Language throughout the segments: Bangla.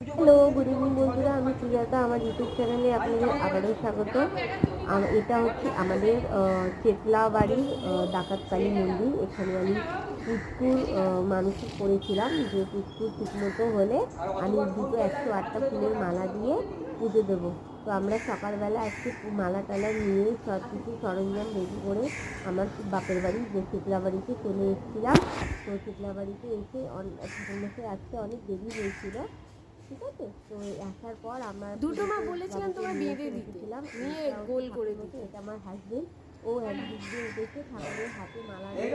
হ্যালো, গুড ইভিনিং বন্ধুরা, আমি সুজাতা। আমার ইউটিউব চ্যানেলে আপনাদের আবারও স্বাগত। এটা হচ্ছে আমাদের চেতলাবাড়ির ডাকাতকালী মন্দির। এখানে আমি পুষ্কুর মানুষের করেছিলাম যে পুষ্কুর ঠিকমতো হলে আমি দুটো 108টা ফুলের মালা দিয়ে পুজো দেবো। তো আমরা সকালবেলা আজকে মালা টালা নিয়ে সব কিছু সরঞ্জাম রেডি করে আমার বাপের বাড়ি যে চেতলাবাড়িতে চলে এসেছিলাম। তো চেতলাবাড়িতে এসে ঠাকুরমশাই আসতে অনেক দেরি হয়েছিল, ঠিক আছে। তো আসার পর আমার দুটো মা বলেছিলাম তোমার বেঁধে দিতে, নিয়ে গোল করে দিতে। এটা আমার হাজবেন্ড, ও একদিক দিয়ে উঠেছে ঠাকুরের হাতে মালা দিয়ে,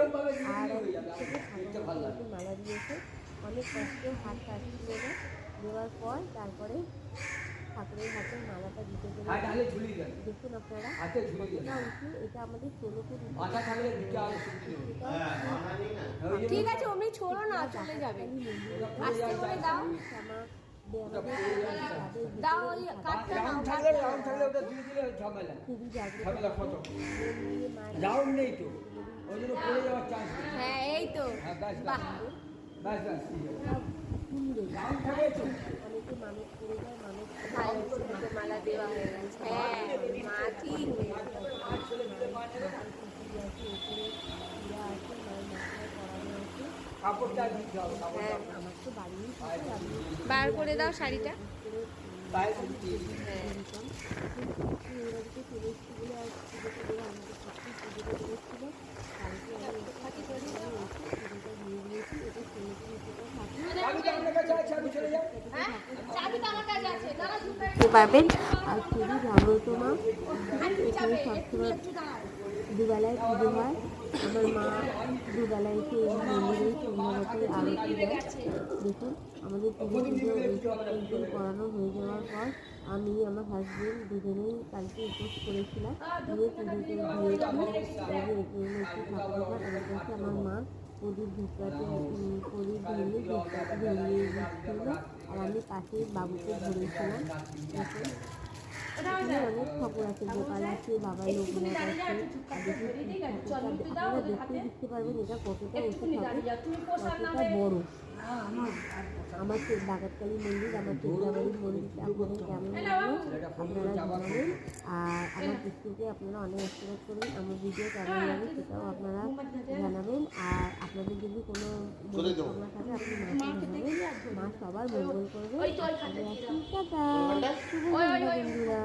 আর একদিক থেকে ঠাকুরকে মালা দিয়েছে। অনেক কষ্ট, হাত কাটছিল না। দেওয়ার পর তারপরে ঠাকুরের হাতে মালাটা দিতে গেলে দেখুন আপনারা কতটা উঁচু। এটা আমাদের 16 ফুট। ঠিক আছে, অমনি ছোড়ো না, চলে যাবে। আস্তে করে দাও, দাও ওই কাটটা নাও। হ্যাঁ, এই তো বাহ। মালা দেওয়া হয়ে গেছে। হ্যাঁ, মা ঠিক। বার করে দাও শাড়িটা। পারবেন। আর শুধু জাগ্রত মা, এখানে সবসময় দুবেলায় পুজো হয়। আমার মা দুবেলায় এসে এই মন্দিরে সুন্দরভাবে আরতি দেয়। দেখুন, আমাদের পুজো করানো হয়ে যাওয়ার পর আমি আমার হাজবেন্ড দুজনেই কালকে উপোস করেছিলাম, দিয়ে পুজোতে দিয়েছি। একটু ঠাকুরঘর আমার কাছে আমার মা প্রদীপ ধূপকাঠি প্রদীপ ধরিয়ে ধূপকাঠি ধরিয়ে দিচ্ছিল, আর আমি পাশে বাবুকে ধরেছিলাম। দেখুন, এখানে অনেক ঠাকুর আছে, গোপাল আছে, বাবা লোকনাথ আছে। আপনারা দেখতেই বুঝতে পারবেন এটা কতটা উঁচু ঠাকুর, কতটা বড়। আমার ডাকাতকালী মন্দির, আমার চেতলাবাড়ির মন্দিরটা আপনাদের কেমন লাগলো আপনারা জানাবেন। আর আমার ভিডিওকে আপনারা অনেক আশীর্বাদ করবেন। আমার ভিডিও কেমন লাগে সেটাও আপনারা জানাবেন। আর আপনাদের যদি কোনো মনোকামনা থাকে আপনি মাকে জানাবেন, মা সবার মঙ্গল করবেন। আমি আছি টাটা, শুভ সন্ধ্যা বন্ধুরা।